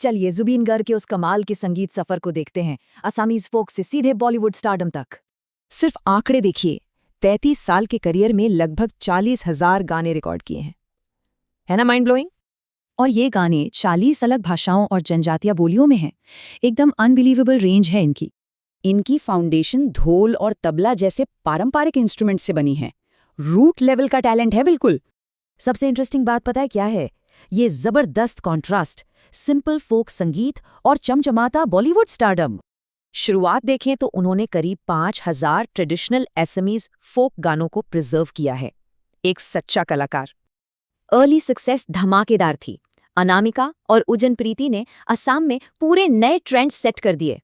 चलिए जुबीन गर्ग के उस कमाल के संगीत सफर को देखते हैं, असामीज फोक से सीधे बॉलीवुड स्टारडम तक। सिर्फ आंकड़े देखिए, 33 साल के करियर में लगभग 40,000 गाने रिकॉर्ड किए हैं। है ना माइंड ब्लोइंग? और ये गाने 40 अलग भाषाओं और जनजातीय बोलियों में हैं। एकदम अनबिलीवेबल रेंज है इनकी। इनकी फाउंडेशन ढोल और तबला जैसे पारंपरिक इंस्ट्रूमेंट से बनी है। रूट लेवल का टैलेंट है बिल्कुल। सबसे इंटरेस्टिंग बात पता है क्या है? ये जबरदस्त कॉन्ट्रास्ट, सिंपल फोक संगीत और चमचमाता बॉलीवुड स्टारडम। शुरुआत देखें तो उन्होंने करीब 5,000 ट्रेडिशनल असमीज फोक गानों को प्रिजर्व किया है। एक सच्चा कलाकार। अर्ली सक्सेस धमाकेदार थी। अनामिका और उजन प्रीति ने असम में पूरे नए ट्रेंड सेट कर दिए।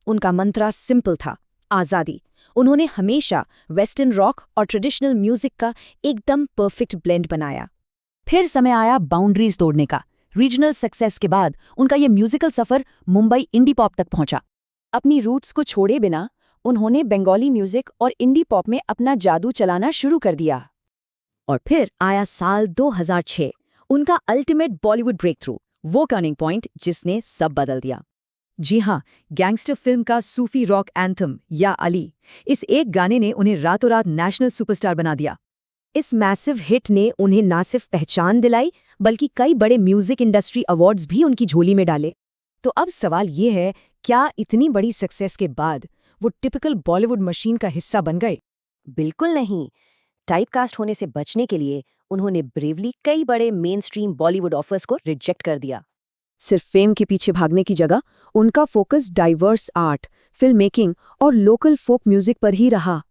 उनका मंत्रा सिंपल था, आज़ादी। उन्होंने हमेशा वेस्टर्न रॉक और ट्रेडिशनल म्यूजिक का एकदम परफेक्ट ब्लेंड बनाया। फिर समय आया बाउंड्रीज तोड़ने का। रीजनल सक्सेस के बाद उनका ये म्यूजिकल सफर मुंबई इंडी पॉप तक पहुंचा। अपनी रूट्स को छोड़े बिना उन्होंने बंगाली म्यूजिक और इंडी पॉप में अपना जादू चलाना शुरू कर दिया। और फिर आया साल 2006, उनका अल्टीमेट बॉलीवुड ब्रेक थ्रू, वो टर्निंग पॉइंट जिसने सब बदल दिया। जी हाँ, गैंगस्टर फिल्म का सूफी रॉक एंथम या अली, इस एक गाने ने उन्हें रातों रात नेशनल सुपरस्टार बना दिया। इस मैसिव हिट ने उन्हें ना सिर्फ पहचान दिलाई, बल्कि कई बड़े म्यूजिक इंडस्ट्री अवार्ड्स भी उनकी झोली में डाले। तो अब सवाल ये है, क्या इतनी बड़ी सक्सेस के बाद वो टिपिकल बॉलीवुड मशीन का हिस्सा बन गए? बिल्कुल नहीं। टाइपकास्ट होने से बचने के लिए उन्होंने ब्रेवली कई बड़े मेन स्ट्रीम बॉलीवुड ऑफर्स को रिजेक्ट कर दिया। सिर्फ फेम के पीछे भागने की जगह उनका focus diverse art, film making और लोकल फोक म्यूजिक पर ही रहा।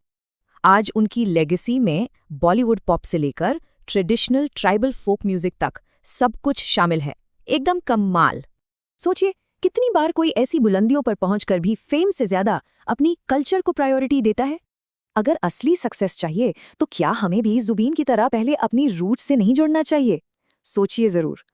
आज उनकी लेगेसी में बॉलीवुड पॉप से लेकर ट्रेडिशनल ट्राइबल फोक म्यूजिक तक सब कुछ शामिल है। एकदम कमाल। सोचिए, कितनी बार कोई ऐसी बुलंदियों पर पहुंचकर भी फेम से ज्यादा अपनी कल्चर को प्रायोरिटी देता है। अगर असली सक्सेस चाहिए तो क्या हमें भी जुबीन की तरह पहले अपनी रूट्स से नहीं जुड़ना चाहिए? सोचिए जरूर।